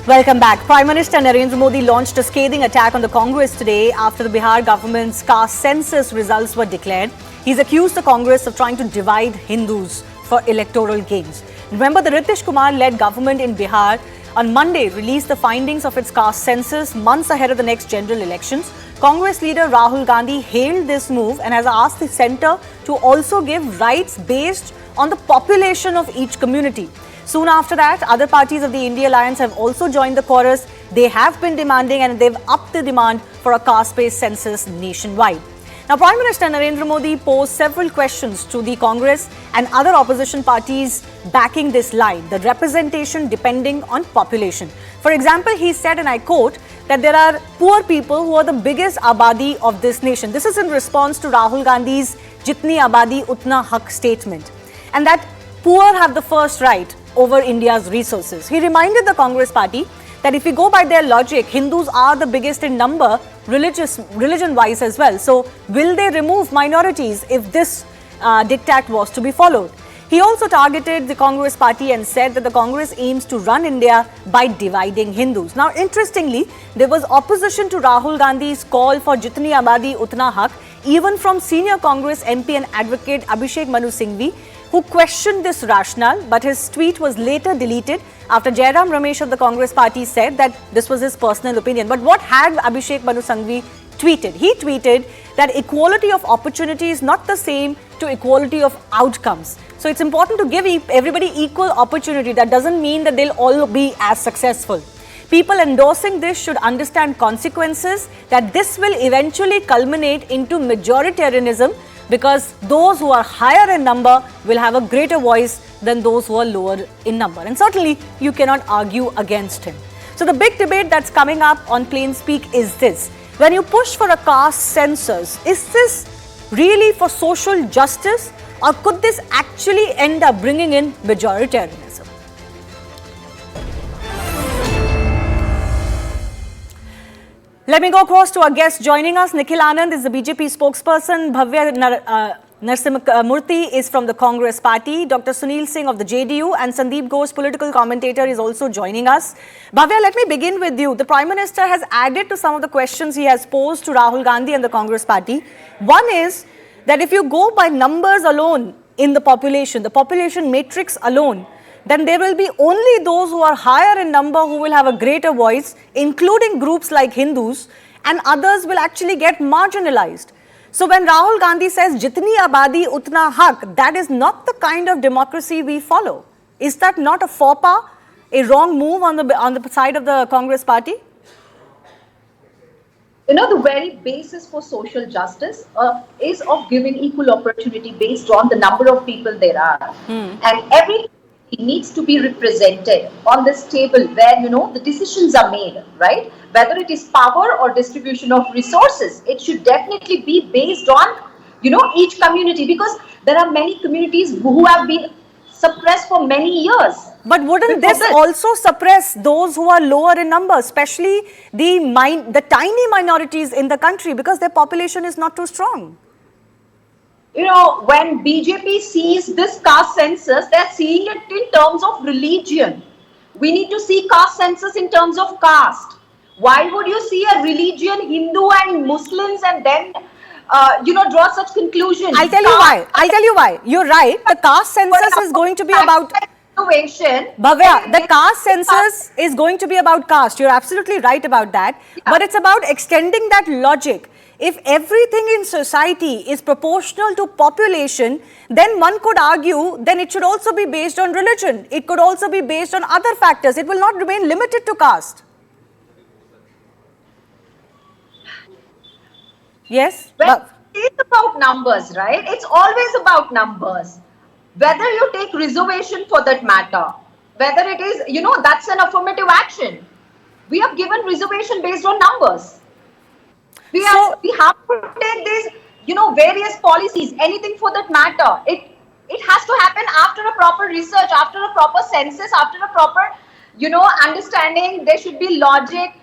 Welcome back. Prime Minister Narendra Modi launched a scathing attack on the Congress today after the Bihar government's caste census results were declared. He's accused the Congress of trying to divide Hindus for electoral gains. Remember, the Nitish Kumar-led government in Bihar on Monday released the findings of its caste census months ahead of the next general elections. Congress leader Rahul Gandhi hailed this move and has asked the centre to also give rights based on the population of each community. Soon after that, other parties of the India Alliance have also joined the chorus. They have been demanding and they've upped the demand for a caste-based census nationwide. Now, Prime Minister Narendra Modi posed several questions to the Congress and other opposition parties backing this line, the representation depending on population. For example, he said, and I quote, that there are poor people who are the biggest abadi of this nation. This is in response to Rahul Gandhi's Jitni Abadi Utna Haq statement, and that poor have the first right over India's resources. He reminded the Congress party that if we go by their logic, Hindus are the biggest in number, religion-wise as well. So, will they remove minorities if this diktat was to be followed? He also targeted the Congress party and said that the Congress aims to run India by dividing Hindus. Now, interestingly, there was opposition to Rahul Gandhi's call for Jitni Abadi Utna Haq, even from senior Congress MP and advocate Abhishek Manu Singhvi, who questioned this rationale, but his tweet was later deleted after Jairam Ramesh of the Congress party said that this was his personal opinion. But what had Abhishek Manu Singhvi tweeted? He tweeted that equality of opportunity is not the same to equality of outcomes. So it's important to give everybody equal opportunity. That doesn't mean that they'll all be as successful. People endorsing this should understand consequences, that this will eventually culminate into majoritarianism, because those who are higher in number will have a greater voice than those who are lower in number. And certainly, you cannot argue against him. So the big debate that's coming up on Plain Speak is this. When you push for a caste census, is this really for social justice, or could this actually end up bringing in majoritarianism? Let me go across to our guest joining us. Nikhil Anand is the BJP spokesperson. Bhavya Narsimhamurthy is from the Congress party. Dr. Sunil Singh of the JDU and Sandeep Ghosh, political commentator, is also joining us. Bhavya, let me begin with you. The Prime Minister has added to some of the questions he has posed to Rahul Gandhi and the Congress party. One is that if you go by numbers alone in the population matrix alone, then there will be only those who are higher in number who will have a greater voice, including groups like Hindus, and others will actually get marginalized. So when Rahul Gandhi says, Jitni Abadi Utna Haq, that is not the kind of democracy we follow. Is that not a faux pas, a wrong move on the side of the Congress party? You know, the very basis for social justice is of giving equal opportunity based on the number of people there are. And every needs to be represented on this table where, you know, the decisions are made, right? Whether it is power or distribution of resources, it should definitely be based on, you know, each community, because there are many communities who have been suppressed for many years. But wouldn't this also suppress those who are lower in number, especially the tiny minorities in the country, because their population is not too strong? You know, when BJP sees this caste census, they're seeing it in terms of religion. We need to see caste census in terms of caste. Why would you see a religion, Hindu and Muslims, and then, you know, draw such conclusions? I'll tell you why. You're right. The caste census is going to be about Bhavya, the caste census is going to be about caste. You're absolutely right about that. Yeah. But it's about extending that logic. If everything in society is proportional to population, then one could argue, then it should also be based on religion. It could also be based on other factors. It will not remain limited to caste. Yes? Well, it's about numbers, right? It's always about numbers. Whether you take reservation for that matter, whether it is, you know, that's an affirmative action. We have given reservation based on numbers. We have to take these, you know, various policies, anything for that matter. It has to happen after a proper research, after a proper census, after a proper, you know, understanding. There should be logic.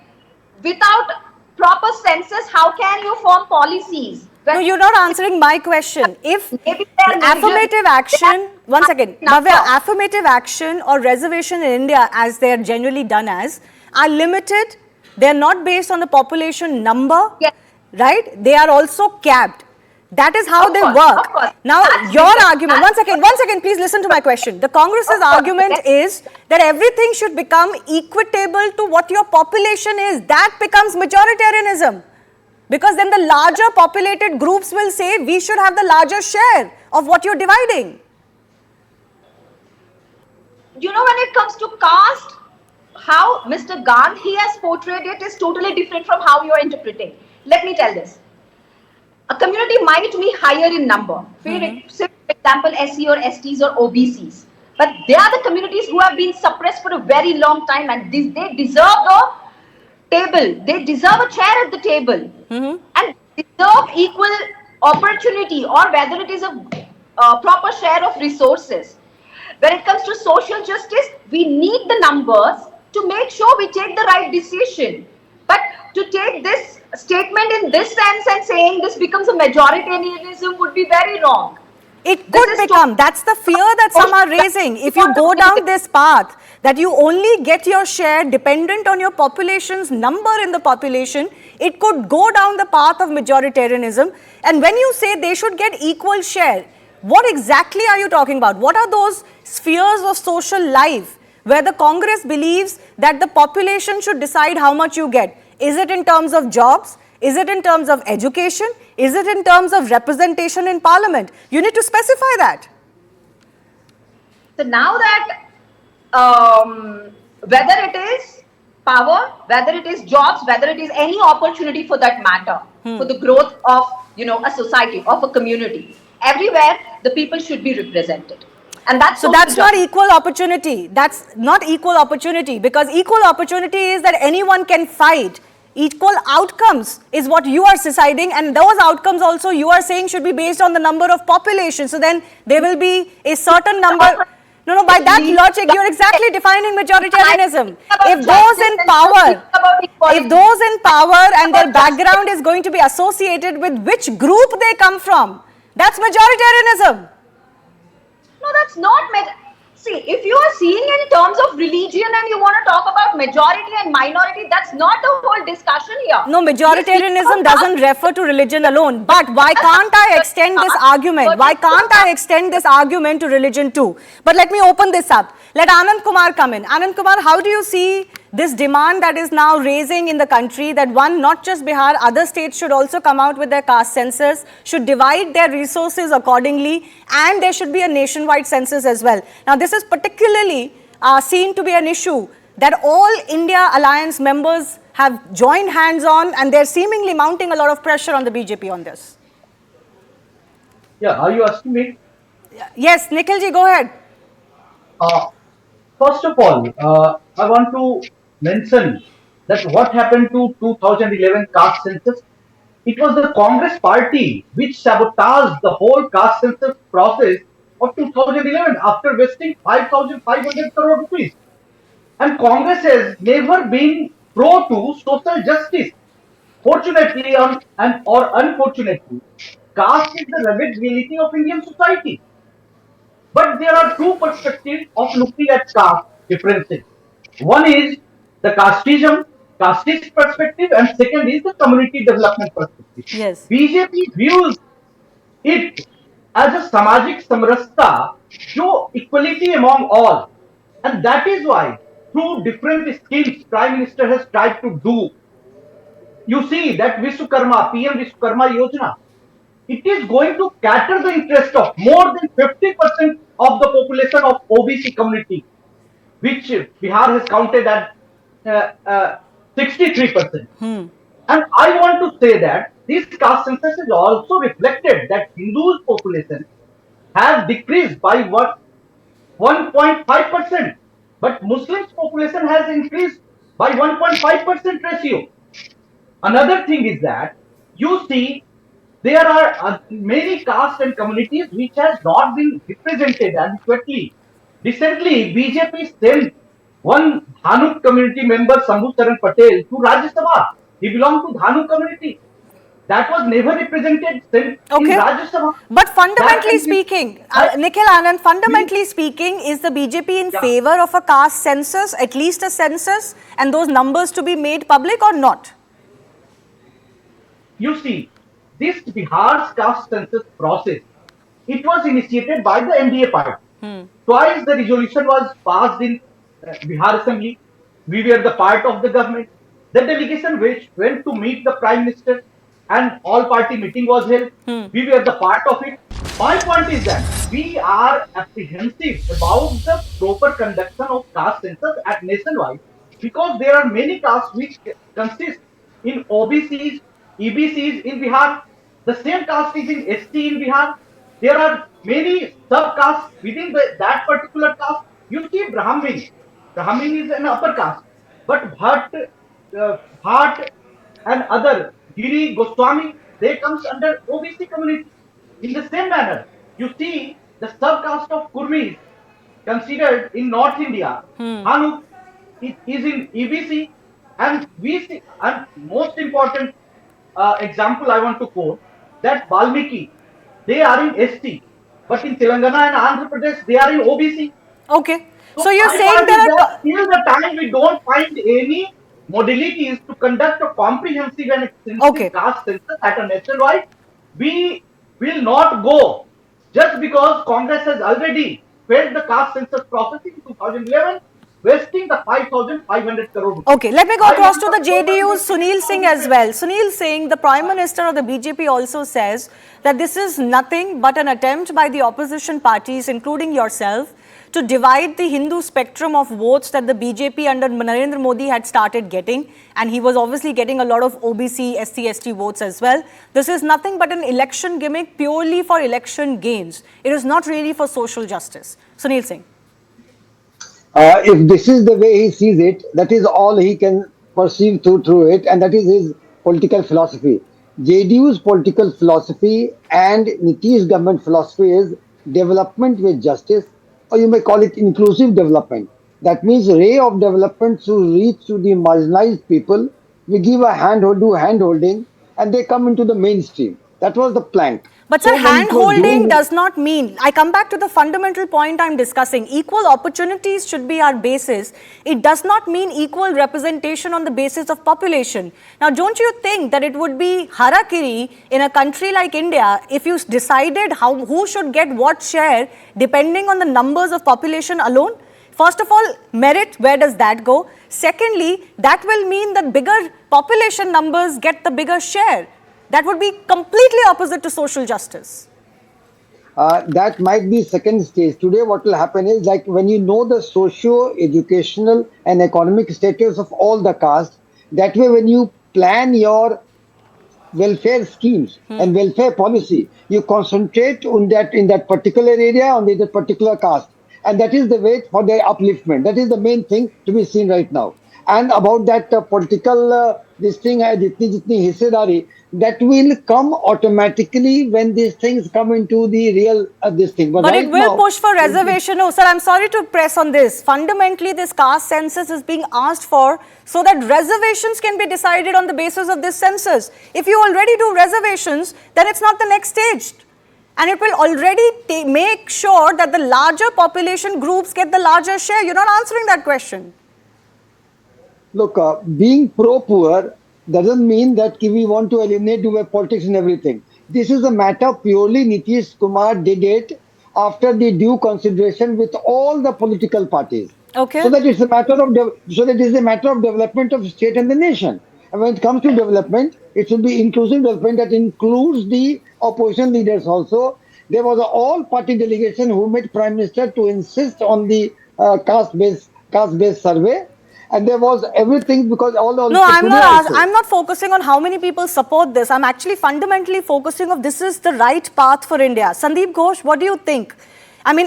Without proper census, how can you form policies? No, you're not answering my question. If maybe they are affirmative action, one second, number. Bhavya, affirmative action or reservation in India, as they are generally done as, are limited. They are not based on the population number, Yes. right? They are also capped. That is how Of they course, work. of course. Now, That's your different. argument, one second, please listen to my question. The Congress's Of course, argument is that everything should become equitable to what your population is. That becomes majoritarianism. Because then the larger populated groups will say we should have the larger share of what you're dividing. You know, when it comes to caste, how Mr. Gandhi has portrayed it is totally different from how you're interpreting. Let me tell this. A community might be higher in number, say for example SC or STs or OBCs, but they are the communities who have been suppressed for a very long time, and they deserve a table, they deserve a chair at the table, and deserve equal opportunity, or whether it is a proper share of resources. When it comes to social justice, we need the numbers to make sure we take the right decision. But to take this statement in this sense and saying this becomes a majoritarianism would be very wrong. It This could is become, that's the fear that some are raising. If you go down this path, that you only get your share dependent on your population's number in the population, it could go down the path of majoritarianism. And when you say they should get equal share, what exactly are you talking about? What are those spheres of social life where the Congress believes that the population should decide how much you get? Is it in terms of jobs? Is it in terms of education? Is it in terms of representation in parliament? You need to specify that. So now that whether it is power, whether it is jobs, whether it is any opportunity for that matter, for the growth of a society, of a community, everywhere the people should be represented. And that's so that's not equal opportunity. That's not equal opportunity, because equal opportunity is that anyone can fight. Equal outcomes is what you are deciding, and those outcomes also you are saying should be based on the number of population. So then there will be a certain number. No, by that logic, you're exactly defining majoritarianism. If those in power and their background is going to be associated with which group they come from, that's majoritarianism. No, that's not. See, if you are seeing in terms of religion and you want to talk about majority and minority, that's not the whole discussion here. No, majoritarianism doesn't refer to religion alone. But why can't I extend this argument? Why can't I extend this argument to religion too? But let me open this up. Let Anand Kumar come in. Anand Kumar, how do you see this demand that is now raising in the country that not just Bihar, other states should also come out with their caste census, should divide their resources accordingly, and there should be a nationwide census as well. Now, this is particularly seen to be an issue that all India Alliance members have joined hands on, and they're seemingly mounting a lot of pressure on the BJP on this. Yeah, are you asking me? Yes, Nikhilji, go ahead. First of all, I want to mention that what happened to 2011 caste census. It was the Congress party which sabotaged the whole caste census process of 2011 after wasting 5,500 crore rupees. And Congress has never been pro to social justice. Fortunately or unfortunately, caste is the rugged reality of Indian society. But there are two perspectives of looking at caste differences. One is the casteist perspective, and second is the community development perspective. Yes. BJP views it as a samajik samrasta, show equality among all. And that is why, through different schemes, Prime Minister has tried to do. You see that Vishwakarma, PM Vishwakarma Yojana, it is going to cater the interest of more than 50% of the population of OBC community, which Bihar has counted at 63%. And I want to say that this caste census has also reflected that Hindus' population has decreased by 1.5%, but Muslims' population has increased by 1.5% ratio. Another thing is that you see there are many castes and communities which has not been represented adequately. Recently, BJP sent one Dhanuk community member, Sambhu Charan Patel, to Rajya Sabha. He belonged to Dhanuk community. That was never represented in Okay. Rajya Sabha. But fundamentally That speaking, I- Nikhil Anand, fundamentally speaking, is the BJP in Yeah. favor of a caste census, at least a census, and those numbers to be made public or not? You see, this Bihar's caste census process, it was initiated by the NDA party. Twice the resolution was passed in Bihar Assembly. We were the part of the government. The delegation which went to meet the Prime Minister and all party meeting was held. We were the part of it. My point is that we are apprehensive about the proper conduction of caste census at nationwide because there are many castes which consist in OBCs, EBCs in Bihar. The same caste is in ST in Bihar. There are many sub-castes within that particular caste. You see Brahmin. Brahmin is an upper caste. But Bhat and other Giri Goswami, they comes under OBC community. In the same manner, you see the sub-caste of Kurmis considered in North India, Hanuk is in EBC, and we see, and most important example I want to quote that Valmiki, they are in ST, but in Telangana and Andhra Pradesh they are in OBC. Okay. So So you're my saying point is there that are... till the time we don't find any modalities to conduct a comprehensive and extensive Okay. caste census at a nationwide, we will not go just because Congress has already failed the caste census process in 2011, wasting the 5,500 crore rupees. Okay, let me go I across want to the JDU's Sunil Singh as well. Sunil Singh, the Prime Minister of the BJP, also says that this is nothing but an attempt by the opposition parties, including yourself, to divide the Hindu spectrum of votes that the BJP under Narendra Modi had started getting. And he was obviously getting a lot of OBC, SC, ST votes as well. This is nothing but an election gimmick purely for election gains. It is not really for social justice. Sunil Singh. If this is the way he sees it, that is all he can perceive through it, and that is his political philosophy. JDU's political philosophy and Nitish government philosophy is development with justice, or you may call it inclusive development. That means ray of development to reach to the marginalized people. We give a hand holding, and they come into the mainstream. That was the plank. But sir, So when it was hand-holding doing does not mean, I come back to the fundamental point I'm discussing, equal opportunities should be our basis. It does not mean equal representation on the basis of population. Now, don't you think that it would be harakiri in a country like India if you decided who should get what share depending on the numbers of population alone? First of all, merit, where does that go? Secondly, that will mean that bigger population numbers get the bigger share. That would be completely opposite to social justice. That might be second stage. Today, what will happen is like when you know the socio-educational and economic status of all the castes, that way when you plan your welfare schemes and welfare policy, you concentrate on that in that particular area, on the particular caste. And that is the way for their upliftment. That is the main thing to be seen right now. And about that political this thing, jitni hissedari, that will come automatically when these things come into the real this thing. But right it will now, push for reservation. Oh, sir, I'm sorry to press on this. Fundamentally, this caste census is being asked for so that reservations can be decided on the basis of this census. If you already do reservations, then it's not the next stage. And it will already make sure that the larger population groups get the larger share. You're not answering that question. Look, being pro-poor doesn't mean that we want to eliminate politics and everything. This is a matter purely Nitish Kumar did it after the due consideration with all the political parties. Okay. So that it's a matter of development of state and the nation. And when it comes to development, it should be inclusive development that includes the opposition leaders also. There was an all-party delegation who met Prime Minister to insist on the caste-based survey. And there was everything because all the... No, I'm not focusing on how many people support this. I'm actually fundamentally focusing on this is the right path for India. Sandeep Ghosh, what do you think? I mean,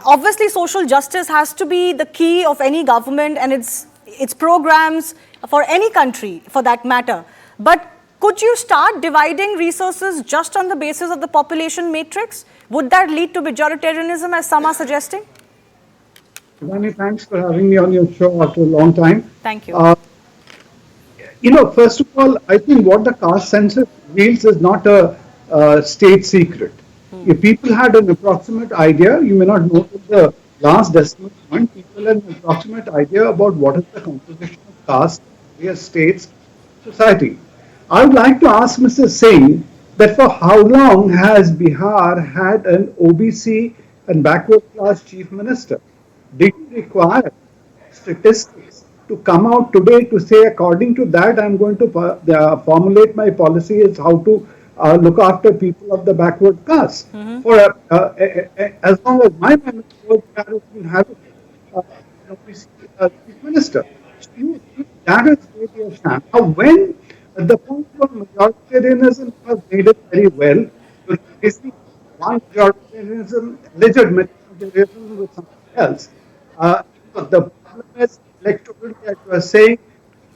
obviously social justice has to be the key of any government and its programs for any country for that matter. But could you start dividing resources just on the basis of the population matrix? Would that lead to majoritarianism as some are suggesting? Shivani, thanks for having me on your show after a long time. Thank you. First of all, I think what the caste census reveals is not a, state secret. If people had an approximate idea, you may not know the last decimal point, people had an approximate idea about what is the composition of caste in various states of society. I would like to ask Mr. Singh that for how long has Bihar had an OBC and backward class chief minister? Did you require statistics to come out today to say, according to that, I'm going to formulate my policy as how to look after people of the backward caste? For as long as my memory goes, we have been having chief minister. So that is really a sham. Now, when the point of majoritarianism was made it very well, you're replacing one majoritarianism, alleged majoritarianism with something else. The problem is electorally, as you are saying,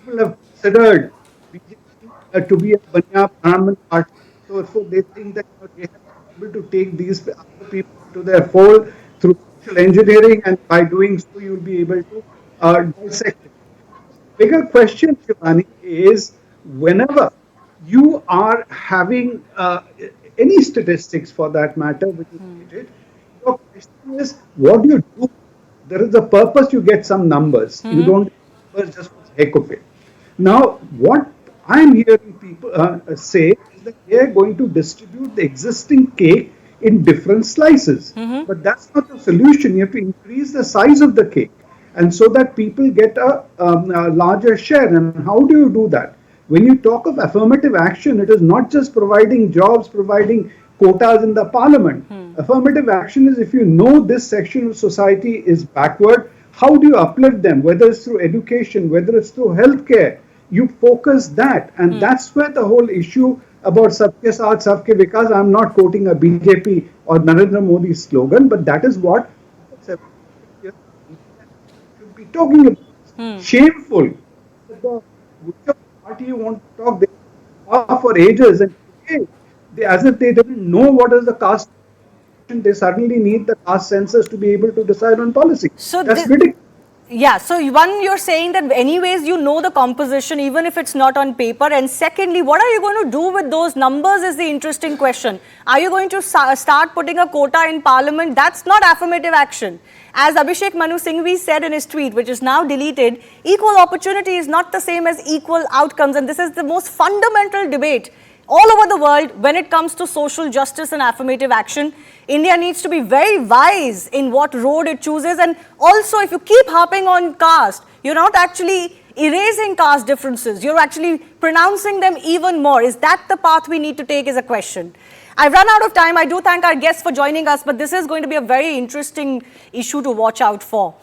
people have considered BJP to be a Banya Brahmin party. So they think that they have been able to take these other people to their fold through social engineering, and by doing so, you'll be able to dissect it. Bigger question, Shivani, is whenever you are having any statistics for that matter, which is needed, your question is what do you do? There is a purpose, you get some numbers. You don't get numbers just for the heck of it. Now, what I'm hearing people say is that they are going to distribute the existing cake in different slices. But that's not the solution. You have to increase the size of the cake, and so that people get a larger share. And how do you do that? When you talk of affirmative action, it is not just providing jobs, providing quotas in the parliament. Affirmative action is if you know this section of society is backward, how do you uplift them? Whether it's through education, whether it's through healthcare, you focus that. And that's where the whole issue about Sabke Saath, Sabke Vikas, I'm not quoting a BJP or Narendra Modi slogan, but that is what should be talking about. Shameful that the whichever party you want to talk, they talk for ages, and today, as if they didn't know what is the caste, they suddenly need the caste census to be able to decide on policy. So That's ridiculous. yeah, so one, you're saying that anyways you know the composition even if it's not on paper, and secondly, what are you going to do with those numbers is the interesting question. Are you going to start putting a quota in parliament? That's not affirmative action. As Abhishek Manu Singhvi said in his tweet, which is now deleted, equal opportunity is not the same as equal outcomes, and this is the most fundamental debate all over the world when it comes to social justice and affirmative action. India needs to be very wise in what road it chooses, and also if you keep harping on caste, you're not actually erasing caste differences, you're actually pronouncing them even more. Is that the path we need to take is a question. I've run out of time. I do thank our guests for joining us, but this is going to be a very interesting issue to watch out for.